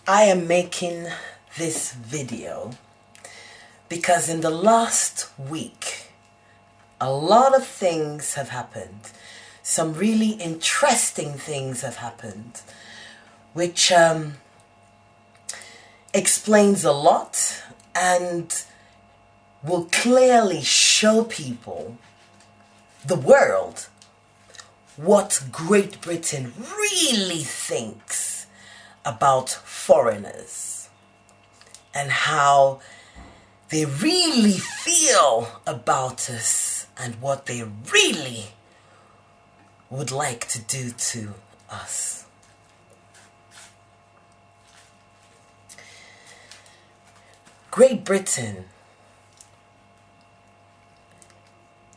I am making this video because in the last week, a lot of things have happened. Some really interesting things have happened, which explains a lot and will clearly show people, the world, what Great Britain really thinks about foreigners and how they really feel about us and what they really would like to do to us. Great Britain,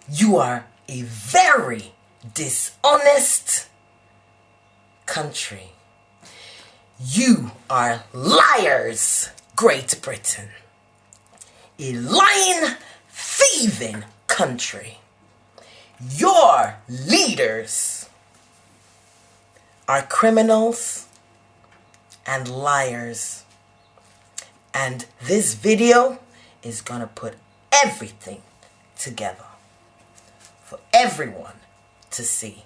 you are a very dishonest country. You are liars, Great Britain. A lying, thieving country. Your leaders are criminals and liars. And this video is gonna put everything together for everyone to see,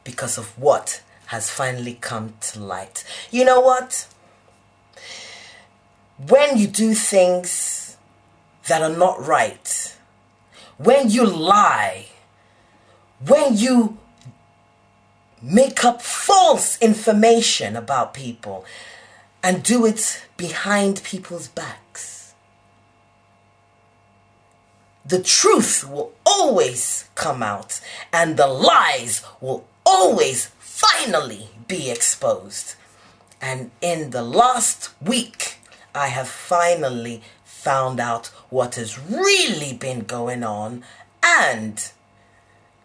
because of what has finally come to light. You know what? When you do things that are not right, when you lie, when you make up false information about people and do it behind people's backs, the truth will always come out and the lies will always finally be exposed. And in the last week, I have finally found out what has really been going on. And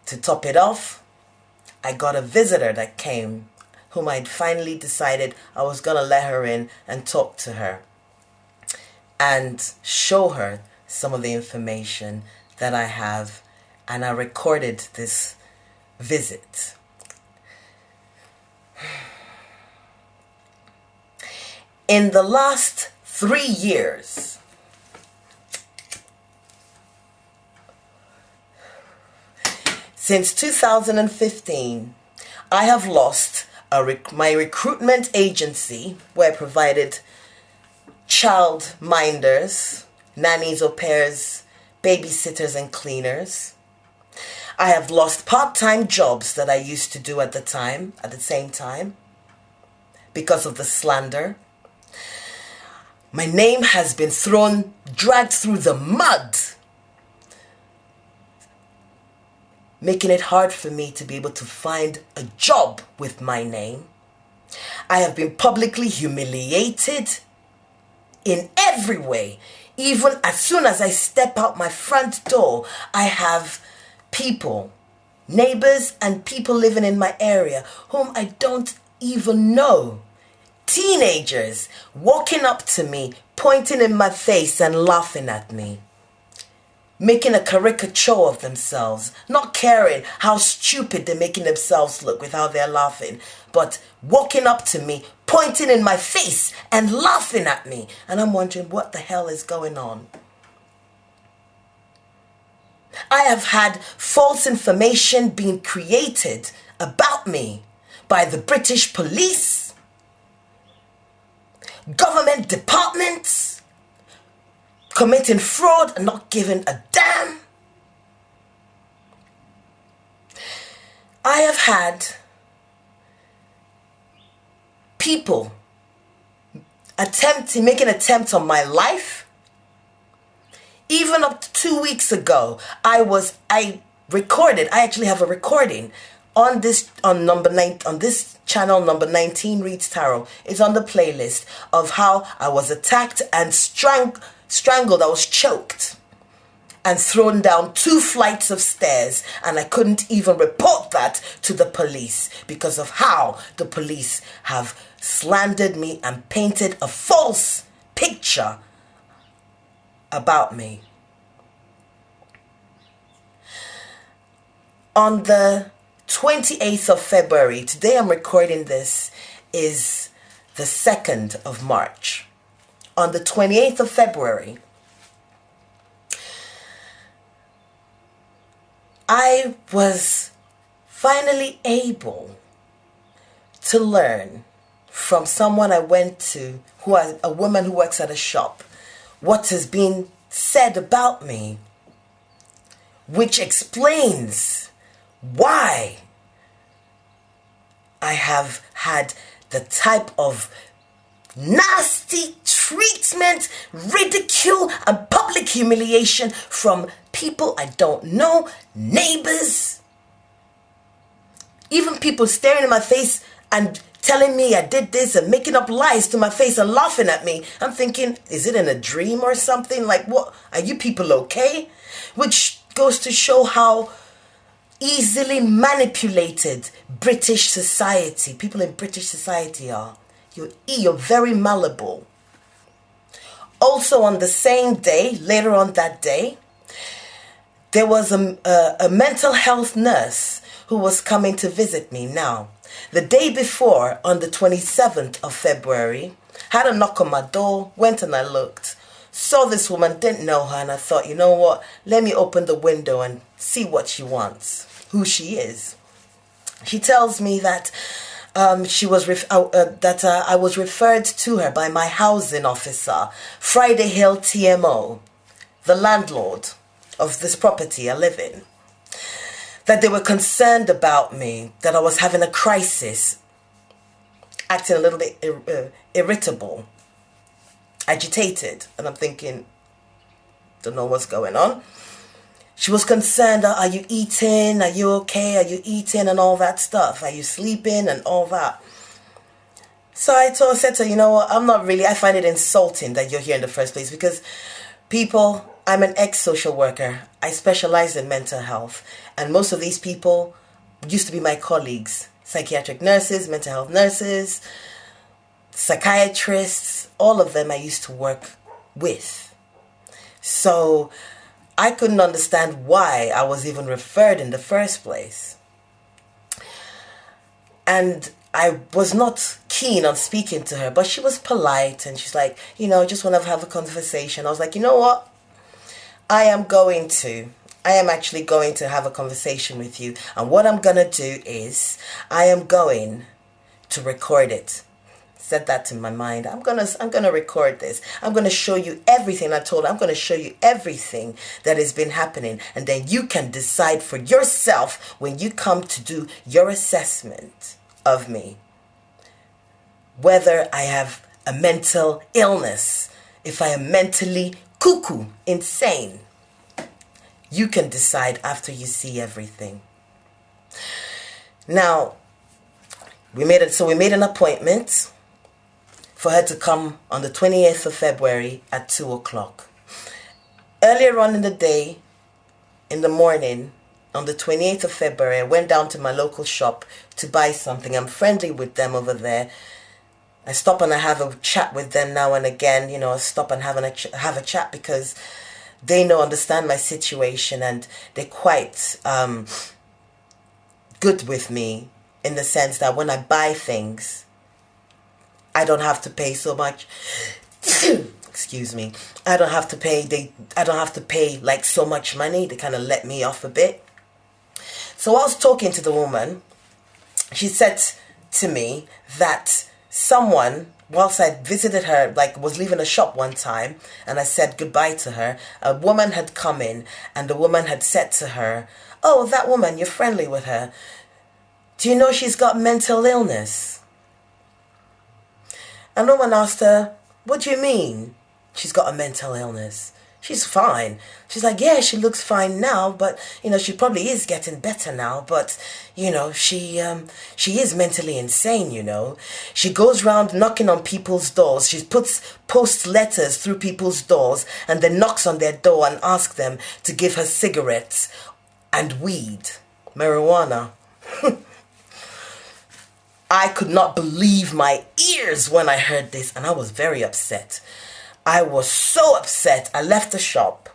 to top it off, I got a visitor that came, whom I'd finally decided I was going to let her in and talk to her and show her some of the information that I have. And I recorded this visit. In the last 3 years, since 2015, I have lost my recruitment agency where I provided child minders, nannies, au pairs, babysitters and cleaners. I have lost part-time jobs that I used to do at the same time, because of the slander. My name has been dragged through the mud, making it hard for me to be able to find a job with my name. I have been publicly humiliated in every way. Even as soon as I step out my front door, I have people, neighbors and people living in my area whom I don't even know, teenagers, walking up to me, pointing in my face and laughing at me, making a caricature of themselves, not caring how stupid they're making themselves look with how they're laughing, but walking up to me, pointing in my face and laughing at me. And I'm wondering what the hell is going on. I have had false information being created about me by the British police, government departments, committing fraud and not giving a damn. I have had people making attempts on my life. Even up to 2 weeks ago, I actually have a recording on this channel, number 19 Reads Tarot. It's on the playlist of how I was attacked and strangled. I was choked and thrown down 2 flights of stairs, and I couldn't even report that to the police because of how the police have slandered me and painted a false picture about me. On the 28th of February, today I'm recording this, is the 2nd of March. On the 28th of February, I was finally able to learn from someone I went to, a woman who works at a shop, what has been said about me, which explains why I have had the type of nasty treatment, ridicule, and public humiliation from people I don't know, neighbors, even people staring in my face and telling me I did this and making up lies to my face and laughing at me. I'm thinking, is it in a dream or something? Like, what? Are you people okay? Which goes to show how easily manipulated British society, people in British society are. You're very malleable. Also on the same day, later on that day, there was a mental health nurse who was coming to visit me. Now, the day before, on the 27th of February, had a knock on my door, went and I looked, saw this woman, didn't know her, and I thought, you know what, let me open the window and see what she wants, who she is. She tells me that I was referred to her by my housing officer, Friday Hill TMO, the landlord of this property I live in, that they were concerned about me, that I was having a crisis, acting a little bit irritable, agitated, and I'm thinking, don't know what's going on. She was concerned, are you eating? Are you okay? Are you eating? And all that stuff. Are you sleeping? And all that. So I said to her, you know what, I find it insulting that you're here in the first place, because I'm an ex-social worker. I specialize in mental health. And most of these people used to be my colleagues. Psychiatric nurses, mental health nurses, psychiatrists, all of them I used to work with. So I couldn't understand why I was even referred in the first place. And I was not keen on speaking to her, but she was polite and she's like, just want to have a conversation. I was like, you know what? I am actually going to have a conversation with you. And what I'm going to do is I am going to record it. Said that in my mind. I'm gonna record this. I'm gonna show you everything I told her. I'm gonna show you everything that has been happening, and then you can decide for yourself when you come to do your assessment of me whether I have a mental illness, if I am mentally cuckoo, insane. You can decide after you see everything. Now, we made an appointment for her to come on the 28th of February at 2 o'clock. Earlier on in the day, in the morning, on the 28th of February, I went down to my local shop to buy something. I'm friendly with them over there. I stop and I have a chat with them now and again. I stop and have a chat because they understand my situation, and they're quite good with me in the sense that when I buy things, I don't have to pay so much. Excuse me. I don't have to pay like so much money. They kind of let me off a bit. So I was talking to the woman. She said to me that someone, whilst I visited her, was leaving a shop one time, and I said goodbye to her, a woman had come in, and the woman had said to her, "Oh, that woman, you're friendly with her. Do you know she's got mental illness?" And no one asked her, "What do you mean she's got a mental illness? She's fine." She's like, "Yeah, she looks fine now, but, she probably is getting better now, but, she is mentally insane, She goes around knocking on people's doors. She posts letters through people's doors and then knocks on their door and asks them to give her cigarettes and weed, marijuana." I could not believe my ears when I heard this, and I was very upset. I was so upset. I left the shop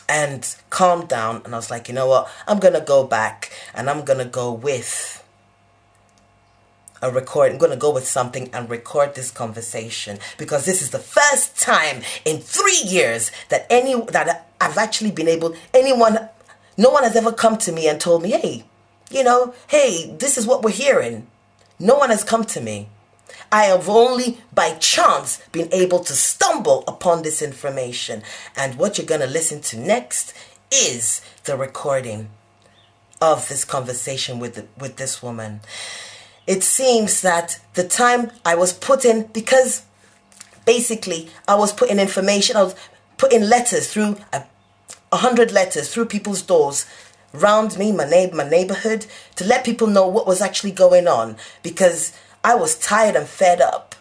and calmed down, and I was like, you know what? I'm going to go back, and I'm going to go with a record. I'm going to go with something and record this conversation, because this is the first time in 3 years that I've actually been able, no one has ever come to me and told me, hey, hey, this is what we're hearing. No one has come to me. I have only by chance been able to stumble upon this information. And what you're going to listen to next is the recording of this conversation with this woman. It seems that the time I was put in, because basically I was putting information, I was putting letters through 100 letters through people's doors around me, my neighborhood, to let people know what was actually going on, because I was tired and fed up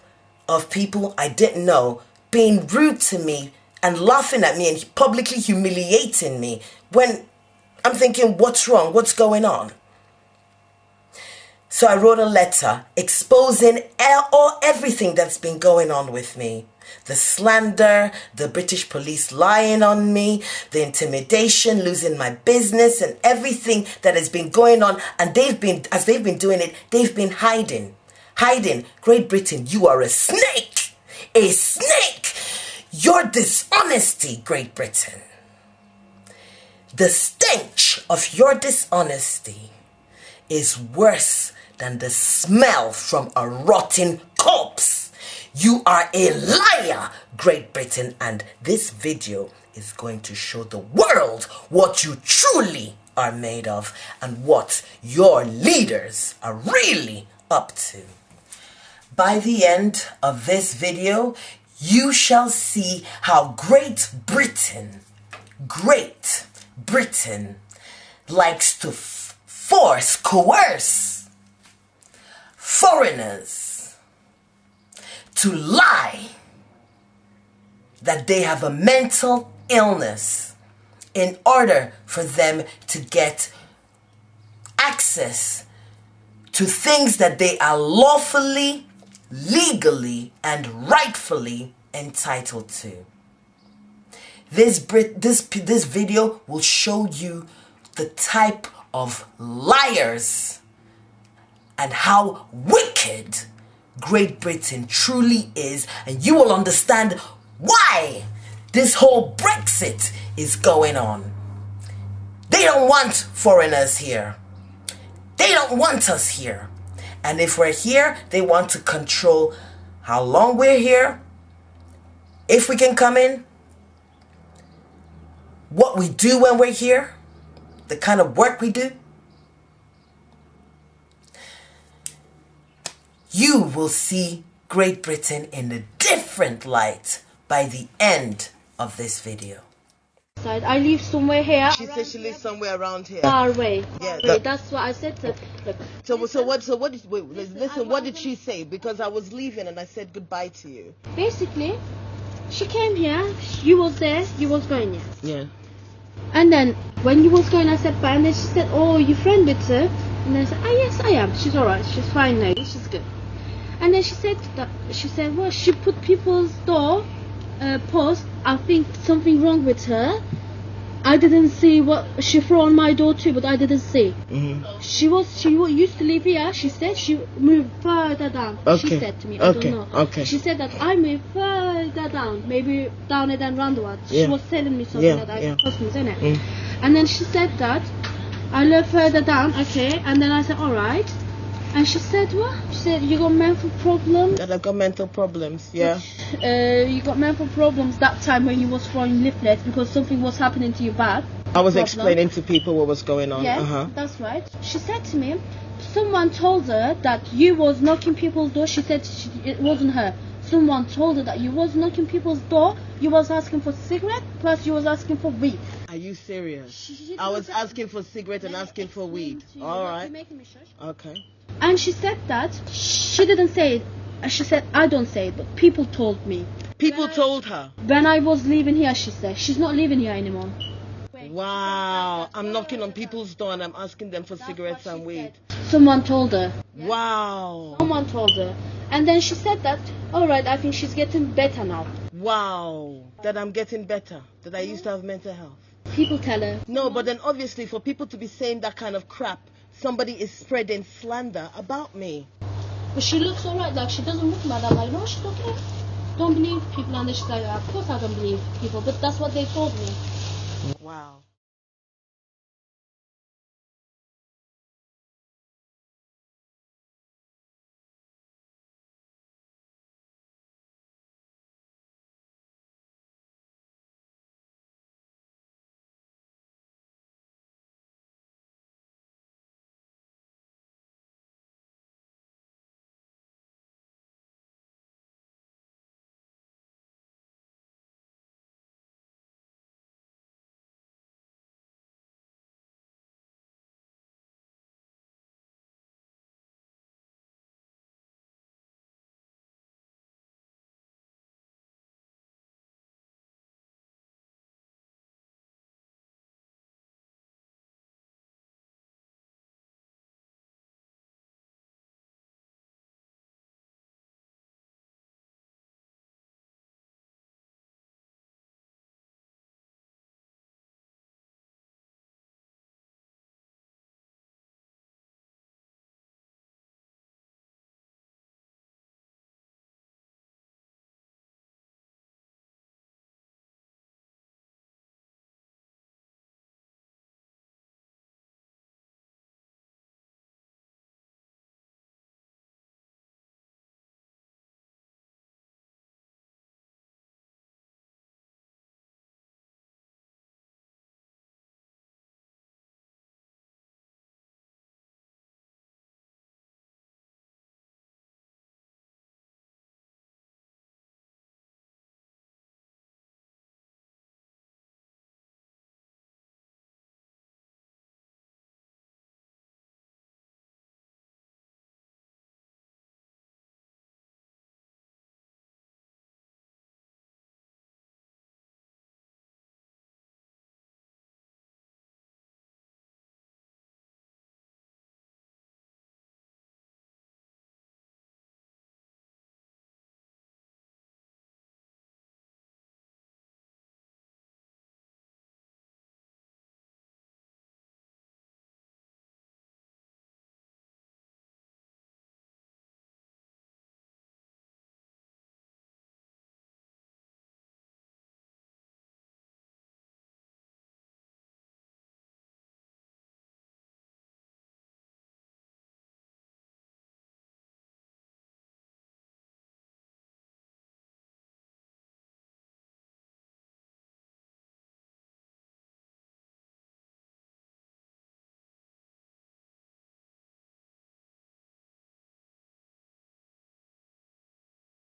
of people I didn't know being rude to me and laughing at me and publicly humiliating me, when I'm thinking, what's wrong? What's going on? So I wrote a letter exposing everything that's been going on with me. The slander, the British police lying on me, the intimidation, losing my business, and everything that has been going on. And as they've been doing it, they've been hiding. Great Britain, you are a snake. A snake. Your dishonesty, Great Britain. The stench of your dishonesty is worse than the smell from a rotten corpse. You are a liar, Great Britain, and this video is going to show the world what you truly are made of and what your leaders are really up to. By the end of this video, you shall see how Great Britain likes to coerce foreigners to lie that they have a mental illness in order for them to get access to things that they are lawfully, legally, and rightfully entitled to. This video will show you the type of liars and how wicked Great Britain truly is, and you will understand why this whole Brexit is going on. They don't want foreigners here. They don't want us here. And if we're here, they want to control how long we're here, if we can come in, what we do when we're here, the kind of work we do. You will see Great Britain in a different light by the end of this video. I live somewhere here. She said she lives somewhere around here. Far away. Yeah, that's what I said to look. What did she say? Because I was leaving and I said goodbye to you. Basically, she came here, you was there, you was going here. Yeah. And then when you was going, I said bye, and then she said, oh, you friend with her? And then I said, oh yes, I am. She's alright, she's fine now, she's good. And then she said, well, she put people's door post. I think something wrong with her. I didn't see what she threw on my door too, but I didn't see. Mm-hmm. She used to live here. She said she moved further down. Okay. She said to me, I don't know. Okay. She said that I moved further down, maybe down and then roundabout. She was telling me something that I customers, innit? Mm. And then she said that I live further down. Okay. And then I said, all right. And she said, what? She said, you got mental problems? That I've got mental problems, yeah. You got mental problems that time when you was throwing leaflets because something was happening to you bad. I was explaining to people what was going on. Yeah, that's right. She said to me, someone told her that you was knocking people's door. She said it wasn't her. Someone told her that you was knocking people's door. You was asking for cigarette, plus you was asking for weed. Are you serious? I was asking for cigarette and asking for weed. All right. You're making me shush. Okay. And she said that she didn't say it. She said, I don't say it, but people told me. People told her? When I was leaving here, she said. She's not living here anymore. Wow. I'm knocking on people's door and I'm asking them for cigarettes and weed. Someone told her. Wow. Someone told her. And then she said that, all right, I think she's getting better now. Wow. That I'm getting better. That I used to have mental health. People tell her. No, but then obviously for people to be saying that kind of crap, somebody is spreading slander about me. But she looks alright, like she doesn't look mad. I'm like, no, she's okay. Don't believe people. And then she's like, of course I don't believe people, but that's what they told me. Wow.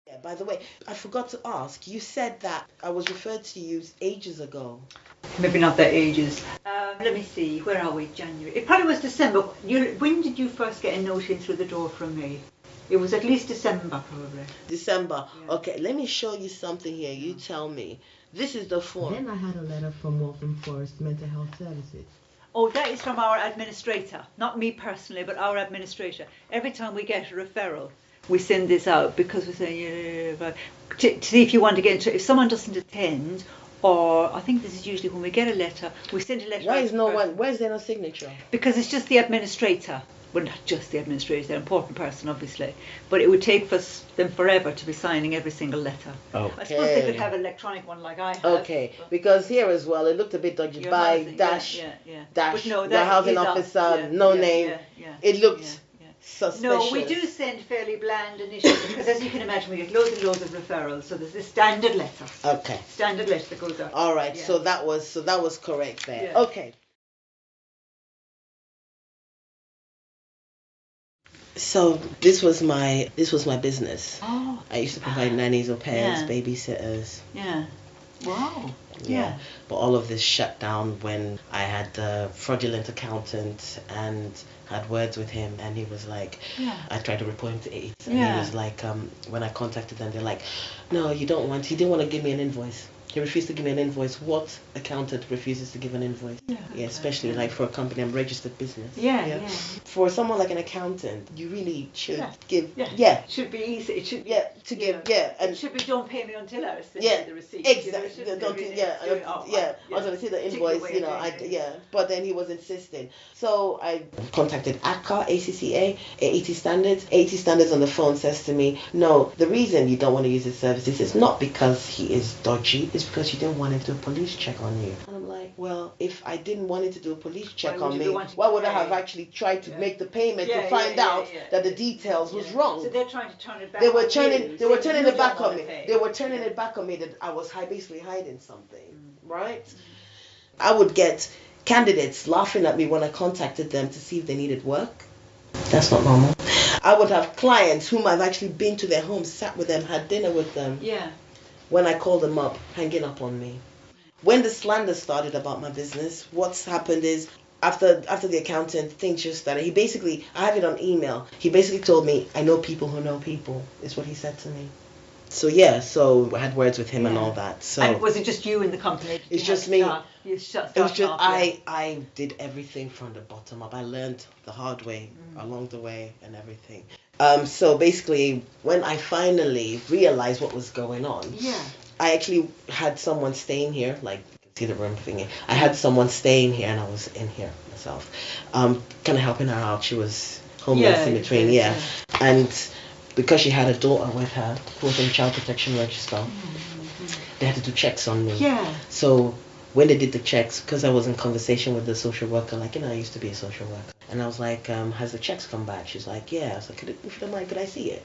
Yeah, by the way, I forgot to ask, you said that I was referred to you ages ago. Maybe not that ages. Let me see, where are we? January. It probably was December. When did you first get a note in through the door from me? It was at least December, probably. December. Yeah. Okay, let me show you something here. You tell me. This is the form. Then I had a letter from Waltham Forest Mental Health Services. Oh, that is from our administrator. Not me personally, but our administrator. Every time we get a referral, we send this out because we're saying, to see if you want to get into, if someone doesn't attend, or I think this is usually when we get a letter, we send a letter. Why is no one? Why is there no signature? Because it's just the administrator. Well, not just the administrator, they're an important person, obviously. But it would take them forever to be signing every single letter. Okay. I suppose they could have an electronic one like I have. Okay, because here as well, it looked a bit dodgy. By dash, dash, no, the housing officer, no name. It looked suspicious. No, we do send fairly bland initially because, as you can imagine, we get loads and loads of referrals. So there's this standard letter. Okay. Standard letter that goes out. All right. Yeah. So that was correct there. Yeah. Okay. So this was my business. Oh. I used to provide nannies, au pairs, Yeah. babysitters. Yeah. Wow. Yeah. But all of this shut down when I had the fraudulent accountant and had words with him, and he was like, I tried to report him to AIDS, and he was like, when I contacted them, they're like, no, you don't want. He didn't want to give me an invoice. He refused to give me an invoice. What accountant refuses to give an invoice? Yeah, especially like for a company, I'm registered business. Yeah. For someone like an accountant, you really should give. It should be easy. It should. To give. And it should be don't pay me until I send you the receipt. Exactly. Until I see the invoice. But then he was insisting. So I contacted ACCA, AET Standards. AET Standards on the phone says to me, no, the reason you don't want to use his services is not because he is dodgy, it's because you didn't want him to do a police check on you. And I'm like, well, if I didn't want him to do a police check on me, why would I have actually tried to make the payment to find out that the details was wrong? So they're trying to turn it back. They were turning it back on me. They were turning it back on me that I was basically hiding something, right? I would get candidates laughing at me when I contacted them to see if they needed work. That's not normal. I would have clients whom I've actually been to their homes, sat with them, had dinner with them. Yeah. When I called them up, hanging up on me. When the slander started about my business, what's happened is after the accountant, things just started. I have it on email. He basically told me, I know people who know people, is what he said to me. So I had words with him and all that. So and was it just you in the company? It's just me. It was just I did everything from the bottom up. I learned the hard way along the way and everything. So basically, when I finally realized what was going on, I actually had someone staying here, like you can see the room thingy. I had someone staying here, and I was in here myself, kind of helping her out. She was homeless in between, and because she had a daughter with her who was in child protection register, they had to do checks on me. So when they did the checks, because I was in conversation with the social worker, like, I used to be a social worker, and I was like, has the checks come back? She's like, yeah. I was like, if you don't mind, could I see it?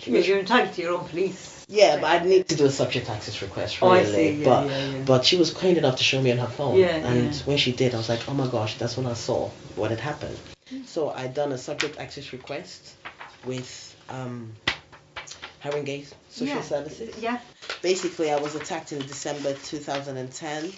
You're entitled to your own police. Yeah, but I'd need to do a subject access request, really. I see. But she was kind enough to show me on her phone. And when she did, I was like, oh my gosh, that's when I saw what had happened. So I'd done a subject access request with Haringey Social Services. Basically, I was attacked in December 2010.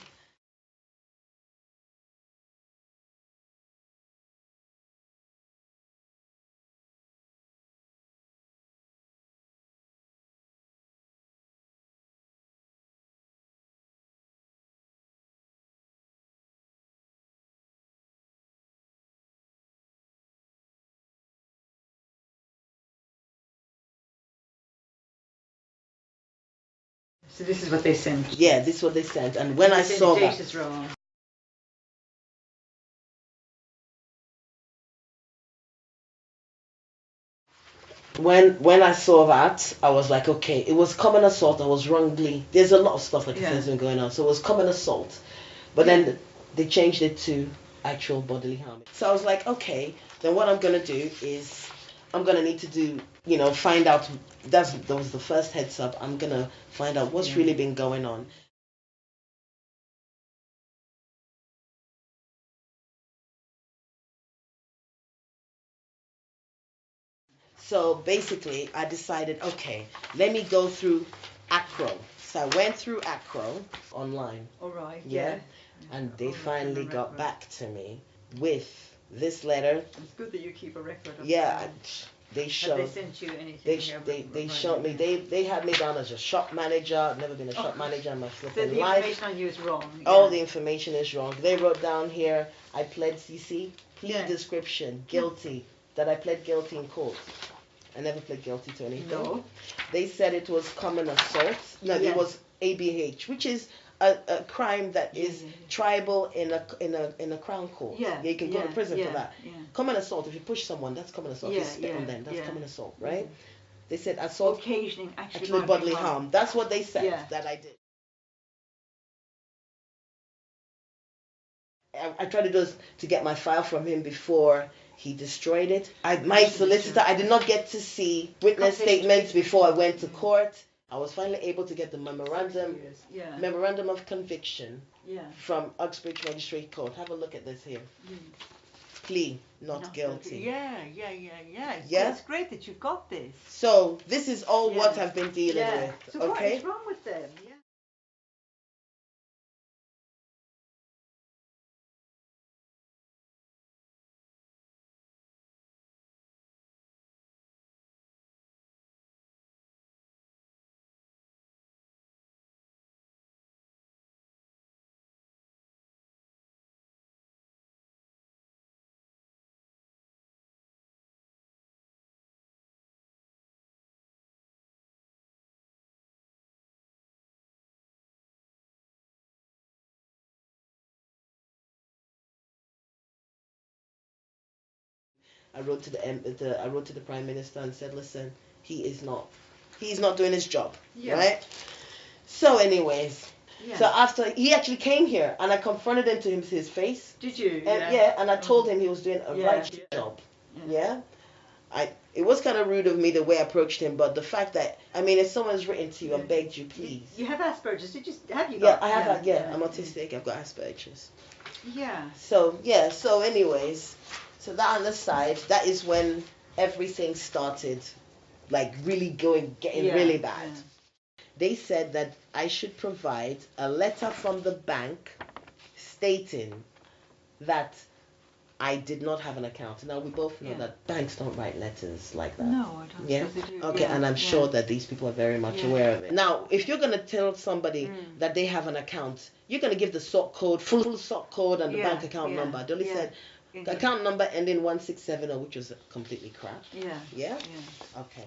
So this is what they sent. Yeah, this is what they sent. And when I saw that, is wrong. when I saw that, I was like, okay, it was common assault. I was wrongly. There's a lot of stuff like this been going on. So it was common assault, but then they changed it to actual bodily harm. So I was like, okay, then what I'm gonna do is I'm gonna need to do, find out. That was the first heads up. I'm gonna find out what's really been going on. So basically, I decided, okay, let me go through ACRO. So I went through ACRO online. All right. And they finally got back to me with this letter. It's good that you keep a record of They showed. Have they sent you anything? They showed me. They had me down as a shop manager. I've never been a shop manager in my flipping life. The information on you is wrong. All the information is wrong. They wrote down here, I pled CC, plea description, guilty, that I pled guilty in court. I never pled guilty to anything. No. They said it was common assault. No, it was ABH, which is a crime that is tribal in a crown court. You can go to prison for that. Common assault, if you push someone, that's common assault. If you spit on them, that's common assault, right? They said assault occasioning actually bodily harm. That's what they said that I did. I tried to do this to get my file from him before he destroyed it. My solicitor, I did not get to see witness statements before I went to court. I was finally able to get the memorandum of conviction from Uxbridge Magistrate Court. Have a look at this here. Plea not guilty. It's great that you've got this. So this is all what I've been dealing with. So what is wrong with them? I wrote to I wrote to the Prime Minister and said, listen, he's not doing his job, right? So, anyways, so after he actually came here and I confronted him to his face. Did you? And I told him he was doing a right job. Yeah. It was kind of rude of me the way I approached him, but the fact that, I mean, if someone's written to you and begged you, please. You have Asperger's, have you Yeah, got? I have, I'm autistic, I've got Asperger's. Yeah. So anyways, so that on the side, that is when everything started, like really getting really bad. Yeah. They said that I should provide a letter from the bank stating that I did not have an account. Now, we both know that banks don't write letters like that. No, I don't suppose they do. Okay, and I'm sure that these people are very much aware of it. Now, if you're going to tell somebody that they have an account, you're going to give the sort code, full sort code and the bank account number. Dolly said the account number ending 167, which was completely crap. Yeah? Okay.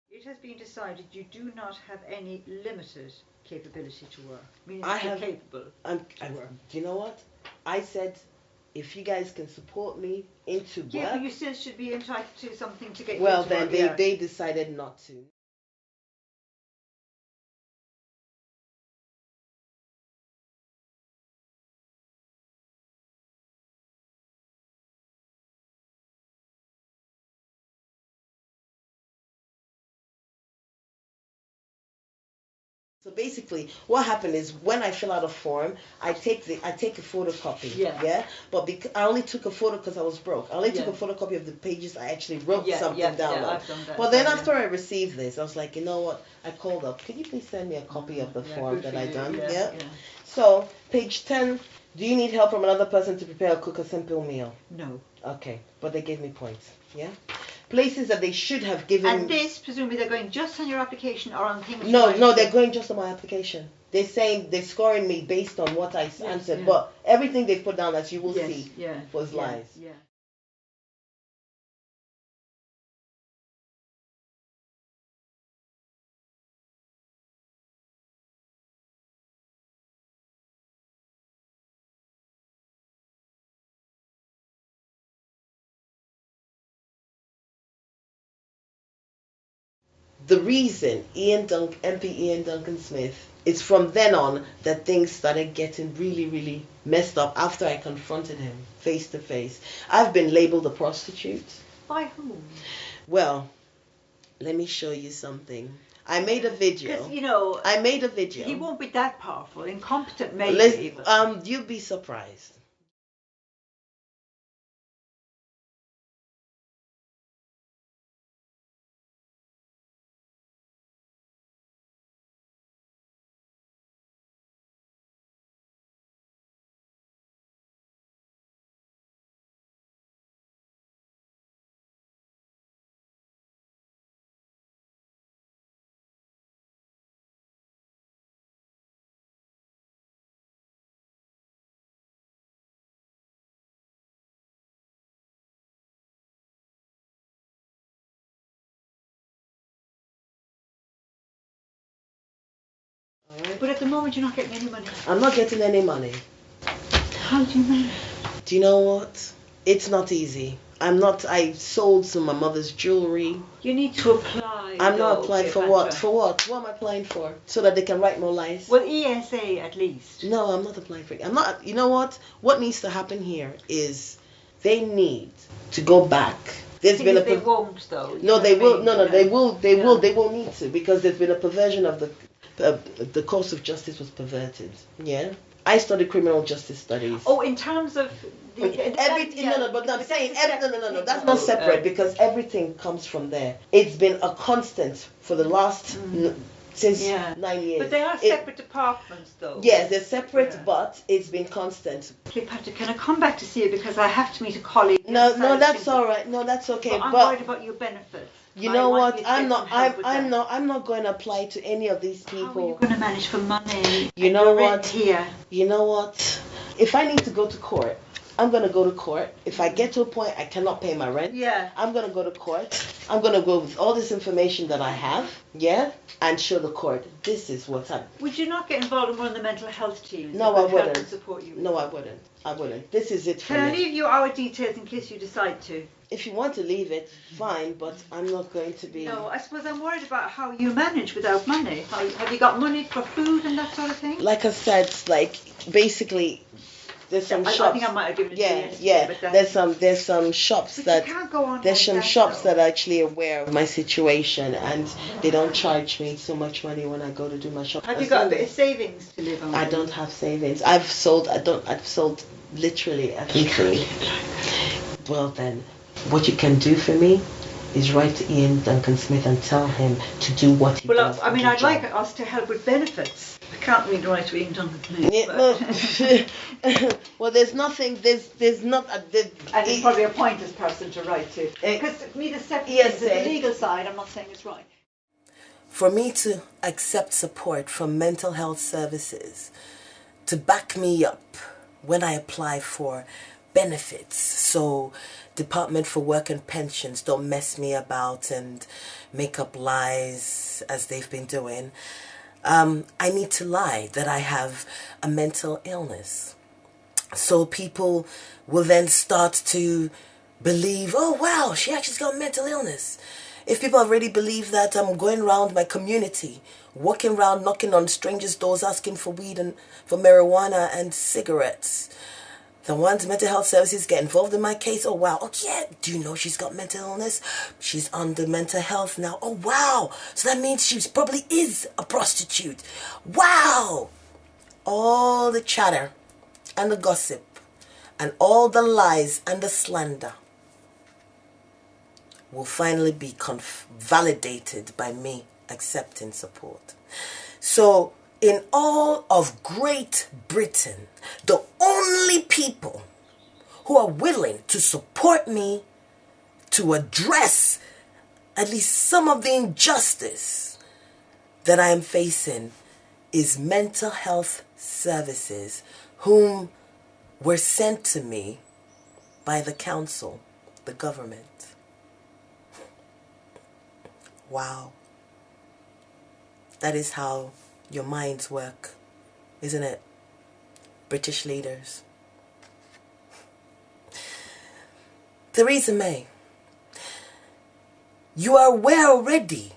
It has been decided you do not have any limited capability to work. Meaning you're capable to work. Do you know what? I said, if you guys can support me into work. Yeah, but you still should be entitled to something to get you well, into then work. they decided not to. So basically, what happened is when I fill out a form, I take a photocopy. Yeah. But I only took a photo because I was broke. I only took a photocopy of the pages I actually wrote something down on. I've done that. But then after I received this, I was like, you know what? I called up. Could you please send me a copy of the form that I done? Yeah. So page 10. Do you need help from another person to prepare or cook a simple meal? No. Okay. But they gave me points. Yeah. Places that they should have given. And this, presumably, they're going just on your application or on things. No, they're going just on my application. They're saying they're scoring me based on what I answered, but everything they put down, as you will see, was lies. Yeah. The reason MP Iain Duncan Smith, it's from then on that things started getting really, really messed up after I confronted him face to face. I've been labeled a prostitute. By whom? Well, let me show you something. I made a video. Because, I made a video. He won't be that powerful. Incompetent, maybe. You'd be surprised. Right. But at the moment, you're not getting any money. I'm not getting any money. How do you manage? Do you know what? It's not easy. I sold some of my mother's jewelry. You need to apply. I'm not applying for what? For what? What am I applying for? So that they can write more lies? Well, ESA at least. No, I'm not applying for it. I'm not. You know what? What needs to happen here is they need to go back There's been a they won't though. no, they will. No, they will. They Yeah. will. They won't need to, because there's been a perversion of the course of justice was perverted. Yeah, I studied criminal justice studies. Oh, in terms of But I'm saying no. That's not separate, because everything comes from there. It's been a constant for the last since 9 years. But they are separate departments, though. Yes, they're separate, but it's been constant. Cleopatra, can I come back to see you, because I have to meet a colleague? No, that's all right. No, that's okay. But I'm worried about your benefits. You know what? I'm not going to apply to any of these people. How are you going to manage for money? You know what? Rent here. You know what? If I need to go to court, I'm going to go to court. If I get to a point I cannot pay my rent, I'm going to go to court. I'm going to go with all this information that I have, and show the court, this is what's happening. Would you not get involved in one of the mental health teams? No, I wouldn't. Help and support you? No, I wouldn't. I wouldn't. This is it for me. Can I leave you our details in case you decide to? If you want to leave it, fine, but I'm not going to be... No, I suppose I'm worried about how you manage without money. Have you got money for food and that sort of thing? Like I said, basically... There's some shops. I think I might have given it to you yesterday, but There's some shops that you can't go on there's like some that, shops though. that are actually aware of my situation, and they don't charge me so much money when I go to do my shopping. Have you got a bit of savings to live on? I don't have savings. I've sold literally everything. Well then, what you can do for me is write to Iain Duncan Smith and tell him to do what he does. Well, I mean, I'd like us to help with benefits. I can't really write to Iain Duncan Smith. Well, there's nothing. There's not. And he's probably a pointless person to write to. Because to me, the separate the legal side, I'm not saying it's right. For me to accept support from mental health services to back me up when I apply for benefits, so Department for Work and Pensions don't mess me about and make up lies as they've been doing. I need to lie that I have a mental illness. So people will then start to believe, oh wow, she actually's got mental illness. If people already believe that I'm going around my community, walking around knocking on strangers' doors asking for weed and for marijuana and cigarettes, the ones mental health services get involved in my case. Oh wow, oh yeah, do you know she's got mental illness? She's under mental health now. Oh wow, so that means she probably is a prostitute. Wow, all the chatter and the gossip and all the lies and the slander will finally be validated by me accepting support. So in all of Great Britain, the only people who are willing to support me to address at least some of the injustice that I am facing is mental health services, whom were sent to me by the council, the government. Wow. That is how your minds work, isn't it? British leaders. Theresa May, you are aware already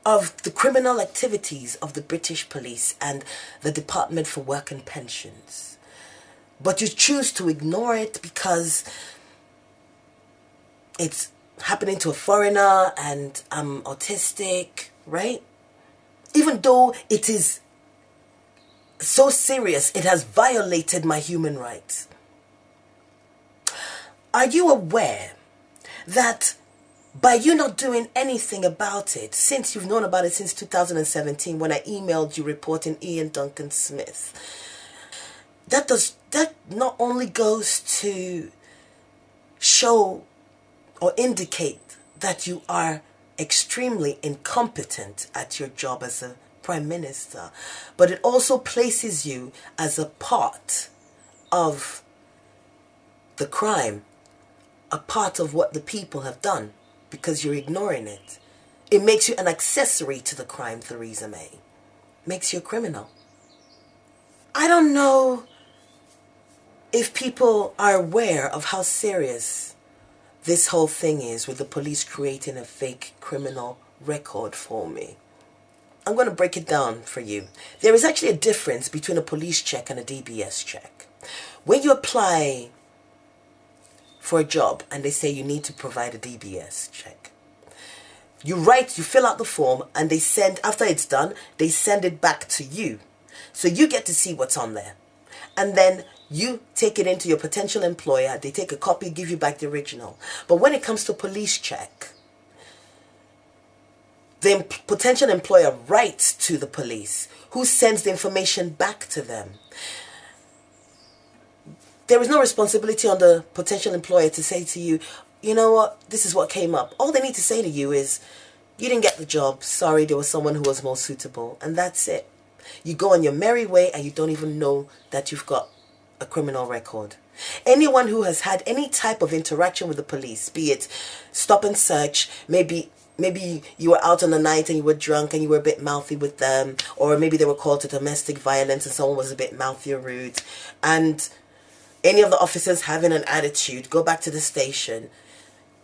of the criminal activities of the British police and the Department for Work and Pensions. But you choose to ignore it because it's happening to a foreigner and I'm autistic, right? Even though it is so serious, it has violated my human rights. Are you aware that by you not doing anything about it, since you've known about it since 2017 when I emailed you reporting Iain Duncan Smith, that not only goes to show or indicate that you are extremely incompetent at your job as a prime minister, but it also places you as a part of the crime, a part of what the people have done, because you're ignoring it. It makes you an accessory to the crime, Theresa May. Makes you a criminal. I don't know if people are aware of how serious this whole thing is with the police creating a fake criminal record for me. I'm going to break it down for you. There is actually a difference between a police check and a DBS check. When you apply for a job and they say you need to provide a DBS check. You fill out the form, and they send, after it's done, they send it back to you. So you get to see what's on there. And then you take it into your potential employer. They take a copy, give you back the original. But when it comes to police check, the potential employer writes to the police, who sends the information back to them. There is no responsibility on the potential employer to say to you, you know what, this is what came up. All they need to say to you is, you didn't get the job. Sorry, there was someone who was more suitable. And that's it. You go on your merry way and you don't even know that you've got a criminal record. Anyone who has had any type of interaction with the police, be it stop and search, maybe you were out on the night and you were drunk and you were a bit mouthy with them, or maybe they were called to domestic violence and someone was a bit mouthy or rude, and any of the officers having an attitude, go back to the station.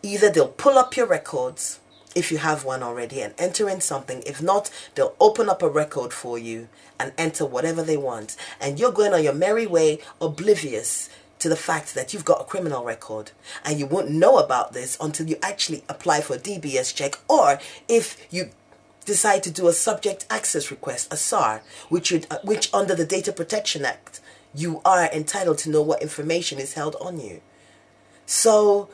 Either they'll pull up your records, if you have one already, and enter in something. If not, they'll open up a record for you and enter whatever they want. And you're going on your merry way, oblivious to the fact that you've got a criminal record. And you won't know about this until you actually apply for a DBS check, or if you decide to do a subject access request, a SAR, which under the Data Protection Act, you are entitled to know what information is held on you. So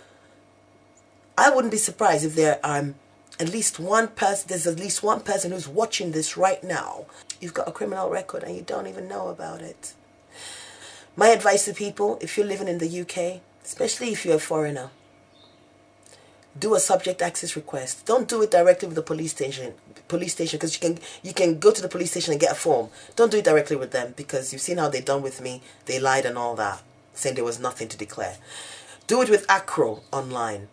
I wouldn't be surprised if there are at least one person who's watching this right now. You've got a criminal record and you don't even know about it. My advice to people, if you're living in the UK, especially if you're a foreigner, do a subject access request. Don't do it directly with the police station, because you can go to the police station and get a form. Don't do it directly with them, because you've seen how they done with me. They lied and all that, saying there was nothing to declare. Do it with Acro online.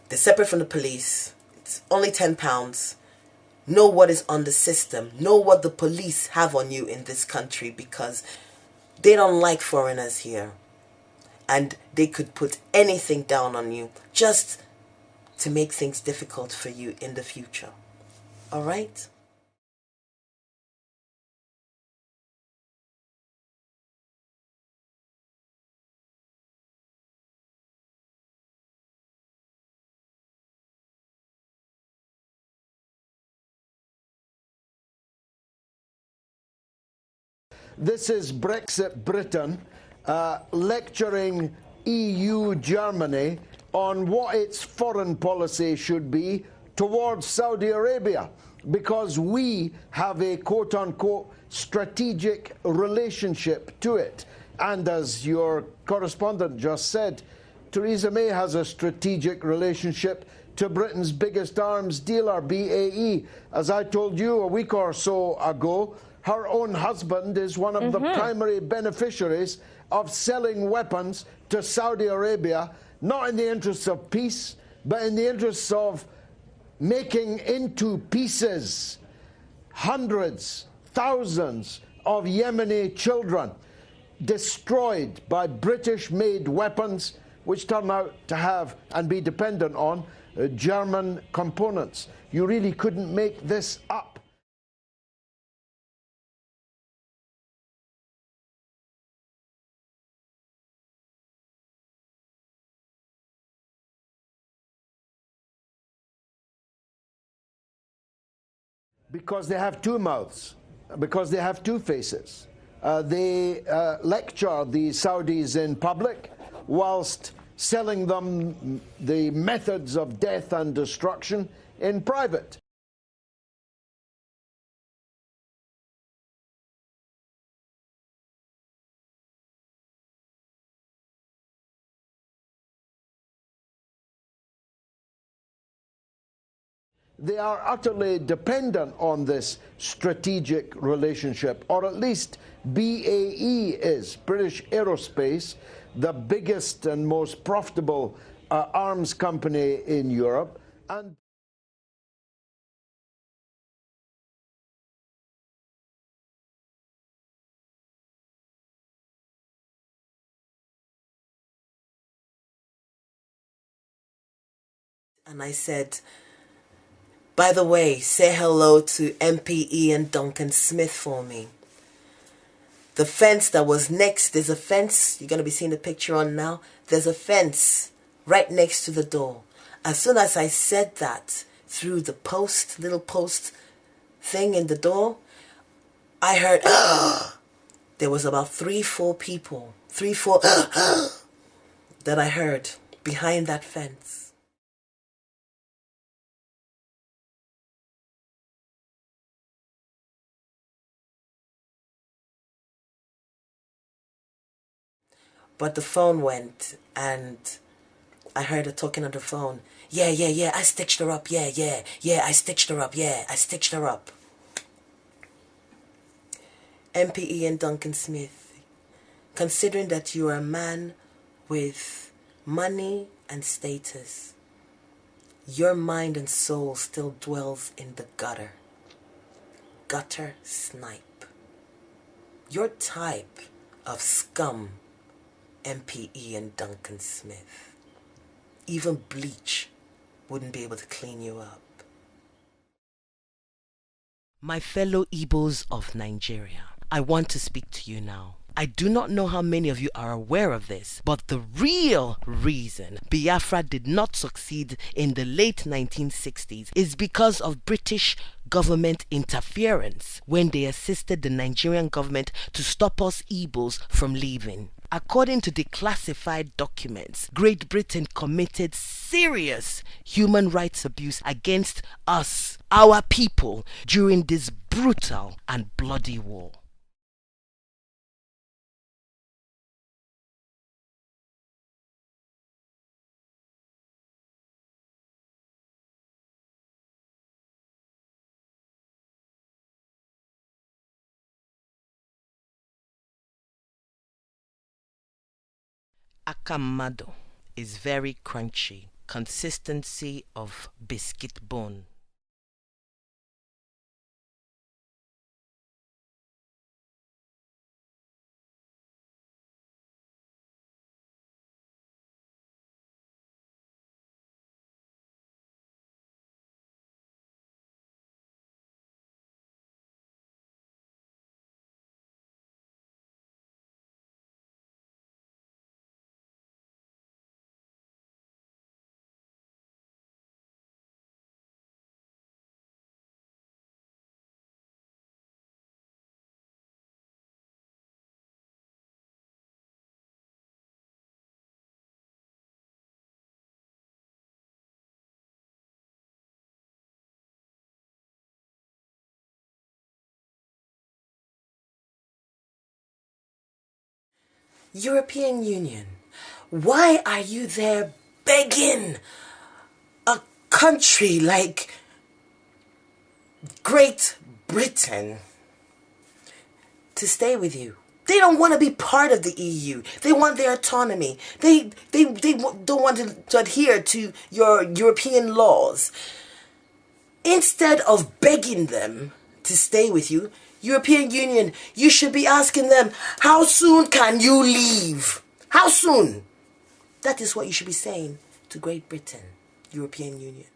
They're separate from the police. It's only £10. Know what is on the system. Know what the police have on you in this country, because they don't like foreigners here. And they could put anything down on you just to make things difficult for you in the future. All right? This is Brexit Britain lecturing EU Germany on what its foreign policy should be towards Saudi Arabia, because we have a quote-unquote strategic relationship to it. And as your correspondent just said, Theresa May has a strategic relationship to Britain's biggest arms dealer, BAE. As I told you a week or so ago, her own husband is one of the primary beneficiaries of selling weapons to Saudi Arabia, not in the interests of peace, but in the interests of making into pieces hundreds, thousands of Yemeni children, destroyed by British-made weapons, which turn out to have and be dependent on German components. You really couldn't make this up. Because they have two mouths, because they have two faces. They lecture the Saudis in public whilst selling them the methods of death and destruction in private. They are utterly dependent on this strategic relationship, or at least BAE is, British Aerospace, the biggest and most profitable arms company in Europe. And I said, by the way, say hello to MPE and Duncan Smith for me. The fence that was next, there's a fence, you're going to be seeing the picture on now. There's a fence right next to the door. As soon as I said that, through the little post thing in the door, I heard, there was about 3-4 people, 3-4 that I heard behind that fence. But the phone went, and I heard her talking on the phone. Yeah, I stitched her up. Yeah, I stitched her up. Yeah, I stitched her up. MPE and Duncan Smith, considering that you are a man with money and status, your mind and soul still dwells in the gutter. Gutter snipe. Your type of scum, MPE and Duncan Smith. Even bleach wouldn't be able to clean you up. My fellow Igbos of Nigeria, I want to speak to you now. I do not know how many of you are aware of this, but the real reason Biafra did not succeed in the late 1960s is because of British government interference when they assisted the Nigerian government to stop us Igbos from leaving. According to declassified documents, Great Britain committed serious human rights abuse against us, our people, during this brutal and bloody war. Akamado is very crunchy, consistency of biscuit bone. European Union, why are you there begging a country like Great Britain to stay with you? They don't want to be part of the EU. They want their autonomy. They don't want to adhere to your European laws. Instead of begging them to stay with you, European Union, you should be asking them, how soon can you leave? How soon? That is what you should be saying to Great Britain, European Union.